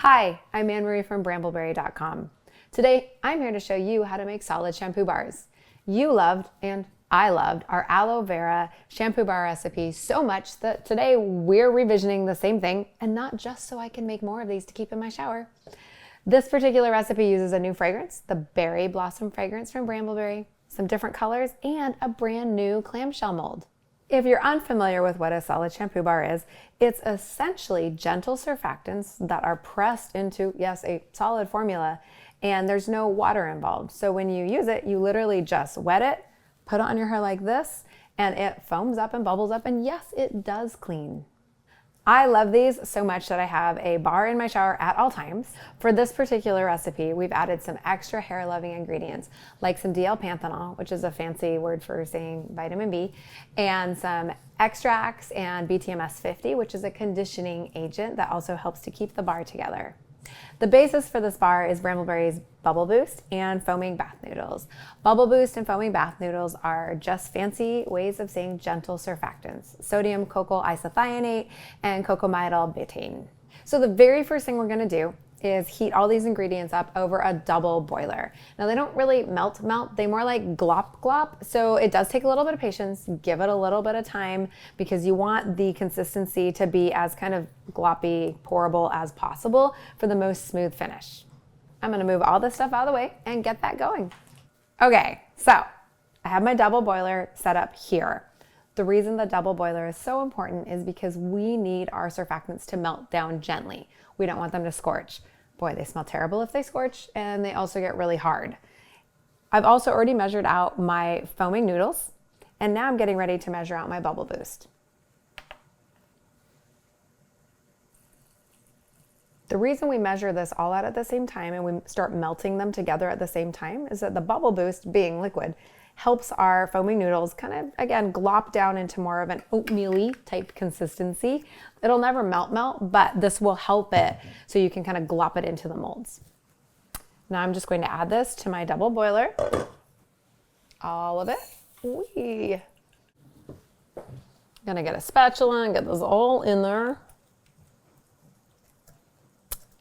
Hi, I'm Anne-Marie from brambleberry.com. Today, I'm here to show you how to make solid shampoo bars. You loved, and I loved, our aloe vera shampoo bar recipe so much that today we're revisioning the same thing, and not just so I can make more of these to keep in my shower. This particular recipe uses a new fragrance, the Berry Blossom fragrance from Brambleberry, some different colors, and a brand new clamshell mold. If you're unfamiliar with what a solid shampoo bar is, it's essentially gentle surfactants that are pressed into, yes, a solid formula, and there's no water involved. So when you use it, you literally just wet it, put it on your hair like this, and it foams up and bubbles up, and yes, it does clean. I love these so much that I have a bar in my shower at all times. For this particular recipe, we've added some extra hair-loving ingredients, like some DL-Panthenol, which is a fancy word for saying vitamin B, and some extracts and BTMS 50, which is a conditioning agent that also helps to keep the bar together. The basis for this bar is Brambleberry's Bubble Boost and Foaming Bath Noodles. Bubble Boost and Foaming Bath Noodles are just fancy ways of saying gentle surfactants, sodium cocoyl isethionate and cocamidol betaine. So the very first thing we're going to do is heat all these ingredients up over a double boiler. Now they don't really melt, they more like glop. So it does take a little bit of patience, give it a little bit of time because you want the consistency to be as kind of gloppy, pourable as possible for the most smooth finish. I'm gonna move all this stuff out of the way and get that going. Okay, so I have my double boiler set up here. The reason the double boiler is so important is because we need our surfactants to melt down gently. We don't want them to scorch. Boy, they smell terrible if they scorch, and they also get really hard. I've also already measured out my foaming noodles, and now I'm getting ready to measure out my Bubble Boost. The reason we measure this all out at the same time and we start melting them together at the same time is that the Bubble Boost, being liquid, helps our foaming noodles kind of, again, glop down into more of an oatmeal-y type consistency. It'll never melt, but this will help it so you can kind of glop it into the molds. Now I'm just going to add this to my double boiler. All of it. Whee! Gonna get a spatula and get this all in there.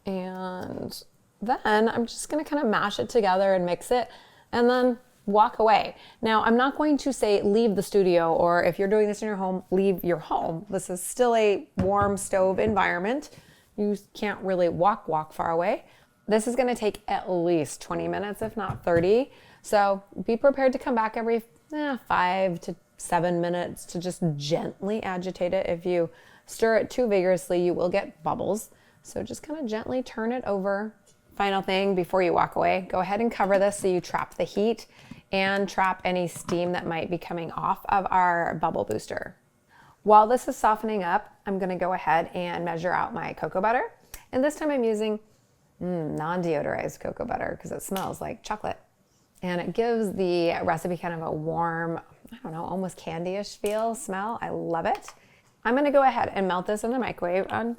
And then I'm just gonna kind of mash it together and mix it and then walk away. Now, I'm not going to say leave the studio, or if you're doing this in your home, leave your home. This is still a warm stove environment. You can't really walk far away. This is gonna take at least 20 minutes, if not 30. So be prepared to come back every 5 to 7 minutes to just gently agitate it. If you stir it too vigorously, you will get bubbles. So just kind of gently turn it over. Final thing before you walk away, go ahead and cover this so you trap the heat and trap any steam that might be coming off of our bubble booster. While this is softening up, I'm gonna go ahead and measure out my cocoa butter. And this time I'm using non-deodorized cocoa butter because it smells like chocolate. And it gives the recipe kind of a warm, I don't know, almost candy-ish smell. I love it. I'm gonna go ahead and melt this in the microwave on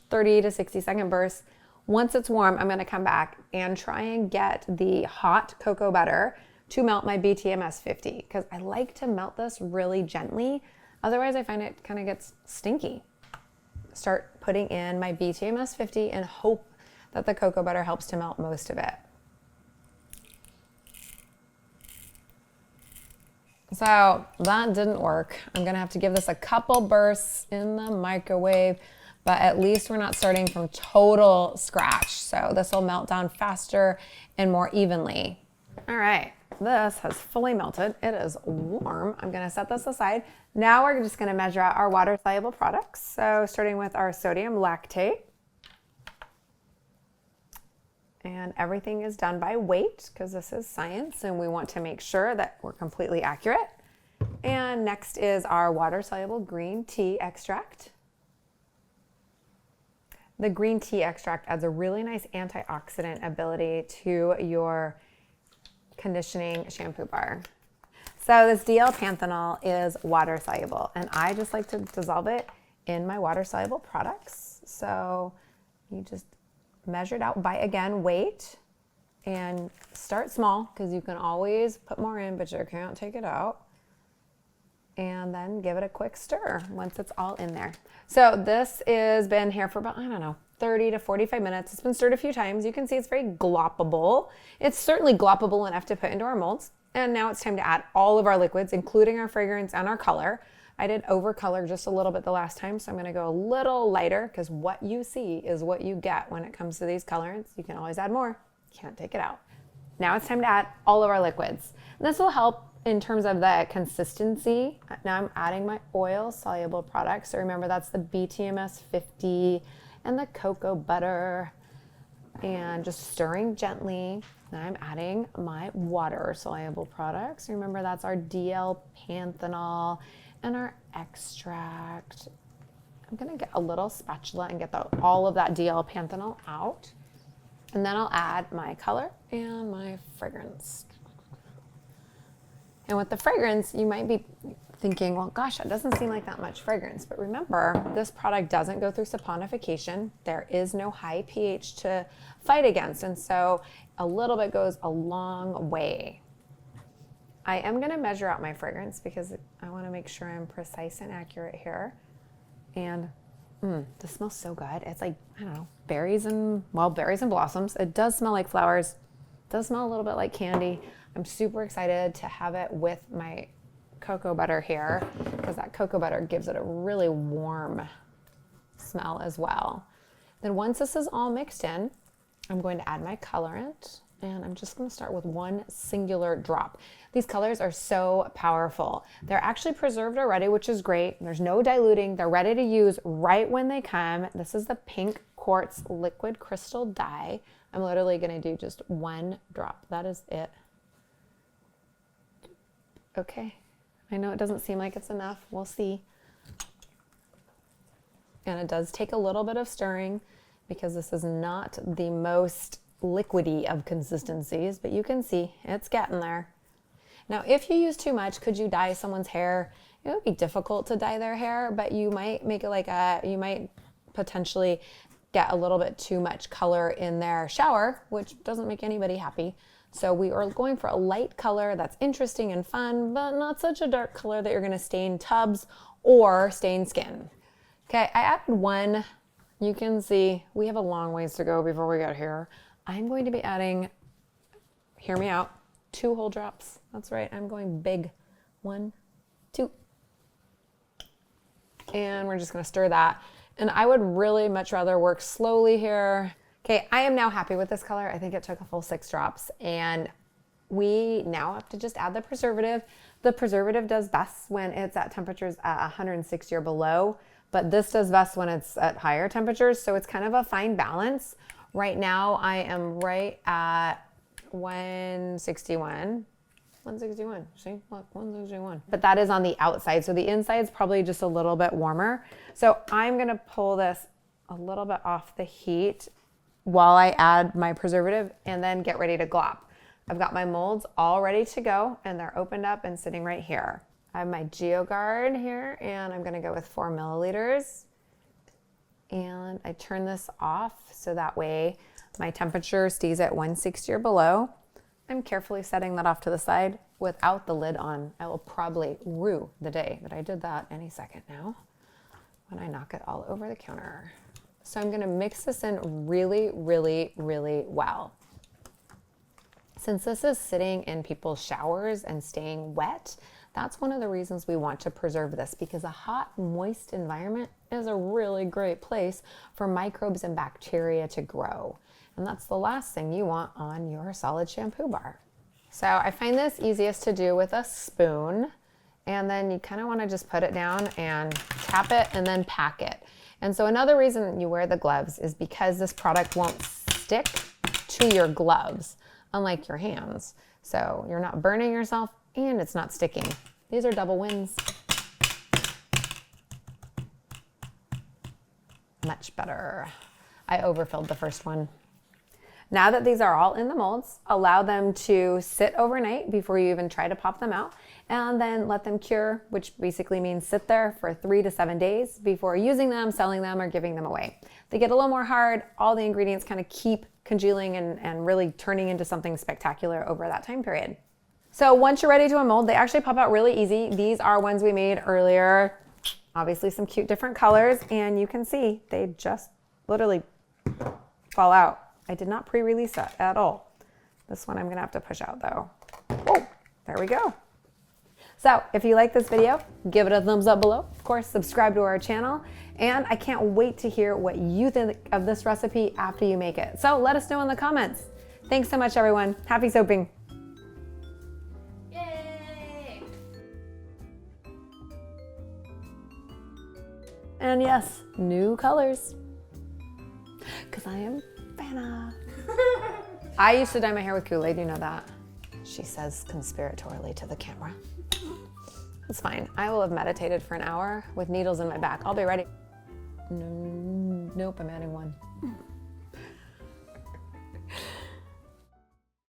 30 to 60 second bursts. Once it's warm, I'm gonna come back and try and get the hot cocoa butter to melt my BTMS 50 because I like to melt this really gently. Otherwise, I find it kind of gets stinky. Start putting in my BTMS 50 and hope that the cocoa butter helps to melt most of it. So that didn't work. I'm gonna have to give this a couple bursts in the microwave, but at least we're not starting from total scratch. So this will melt down faster and more evenly. All right, this has fully melted. It is warm. I'm gonna set this aside. Now we're just gonna measure out our water-soluble products. So starting with our sodium lactate. And everything is done by weight because this is science and we want to make sure that we're completely accurate. And next is our water-soluble green tea extract. The green tea extract adds a really nice antioxidant ability to your conditioning shampoo bar. So this DL-Panthenol is water-soluble and I just like to dissolve it in my water-soluble products. So you just measure it out by, again, weight, and start small because you can always put more in, but you can't take it out. And then give it a quick stir once it's all in there. So this has been here for about, I don't know, 30 to 45 minutes. It's been stirred a few times. You can see it's very gloppable. It's certainly gloppable enough to put into our molds. And now it's time to add all of our liquids, including our fragrance and our color. I did overcolor just a little bit the last time, so I'm gonna go a little lighter because what you see is what you get when it comes to these colorants. You can always add more, can't take it out. Now it's time to add all of our liquids. And this will help in terms of the consistency. Now I'm adding my oil soluble products. So remember that's the BTMS 50 and the cocoa butter, and just stirring gently. Now I'm adding my water soluble products. Remember that's our DL-Panthenol and our extract. I'm gonna get a little spatula and get all of that DL-Panthenol out. And then I'll add my color and my fragrance. And with the fragrance, you might be thinking, well, gosh, that doesn't seem like that much fragrance. But remember, this product doesn't go through saponification. There is no high pH to fight against. And so a little bit goes a long way. I am gonna measure out my fragrance because I wanna make sure I'm precise and accurate here. And this smells so good. It's like, I don't know, berries and blossoms. It does smell like flowers. It does smell a little bit like candy. I'm super excited to have it with my cocoa butter here because that cocoa butter gives it a really warm smell as well. Then once this is all mixed in, I'm going to add my colorant, and I'm just going to start with one singular drop. These colors are so powerful. They're actually preserved already, which is great. There's no diluting. They're ready to use right when they come. This is the pink Quartz liquid crystal dye. I'm literally going to do just one drop. That is it. Okay. I know it doesn't seem like it's enough. We'll see. And it does take a little bit of stirring because this is not the most liquidy of consistencies, but you can see it's getting there. Now, if you use too much, could you dye someone's hair? It would be difficult to dye their hair, but you might make it you might potentially get a little bit too much color in their shower, which doesn't make anybody happy. So we are going for a light color that's interesting and fun, but not such a dark color that you're gonna stain tubs or stain skin. Okay, I added one. You can see we have a long ways to go before we get here. I'm going to be adding, hear me out, 2 whole drops. That's right, I'm going big. 1, 2. And we're just gonna stir that. And I would really much rather work slowly here. Okay, I am now happy with this color. I think it took a full 6 drops, and we now have to just add the preservative. The preservative does best when it's at temperatures at 160 or below, but this does best when it's at higher temperatures, so it's kind of a fine balance. Right now, I am right at 161. 161, see, look, 161. But that is on the outside, so the inside's probably just a little bit warmer. So I'm gonna pull this a little bit off the heat while I add my preservative and then get ready to glop. I've got my molds all ready to go, and they're opened up and sitting right here. I have my Geogard here, and I'm gonna go with 4 milliliters. And I turn this off so that way my temperature stays at 160 or below. I'm carefully setting that off to the side without the lid on. I will probably rue the day that I did that any second now when I knock it all over the counter. So I'm gonna mix this in really, really, really well. Since this is sitting in people's showers and staying wet, that's one of the reasons we want to preserve this, because a hot, moist environment is a really great place for microbes and bacteria to grow. And that's the last thing you want on your solid shampoo bar. So I find this easiest to do with a spoon, and then you kind of want to just put it down and tap it and then pack it. And so another reason you wear the gloves is because this product won't stick to your gloves, unlike your hands. So you're not burning yourself and it's not sticking. These are double wins. Much better. I overfilled the first one. Now that these are all in the molds, allow them to sit overnight before you even try to pop them out, and then let them cure, which basically means sit there for 3 to 7 days before using them, selling them, or giving them away. They get a little more hard. All the ingredients kind of keep congealing and really turning into something spectacular over that time period. So once you're ready to unmold, they actually pop out really easy. These are ones we made earlier. Obviously some cute different colors, and you can see they just literally fall out. I did not pre-release that at all. This one I'm gonna have to push out though. Oh, there we go. So if you like this video, give it a thumbs up below. Of course, subscribe to our channel. And I can't wait to hear what you think of this recipe after you make it. So let us know in the comments. Thanks so much, everyone. Happy soaping. Yay! And yes, new colors. Because I am Vanna. I used to dye my hair with Kool-Aid, you know that. She says conspiratorially to the camera. It's fine. I will have meditated for an hour with needles in my back. I'll be ready. Nope, I'm adding one.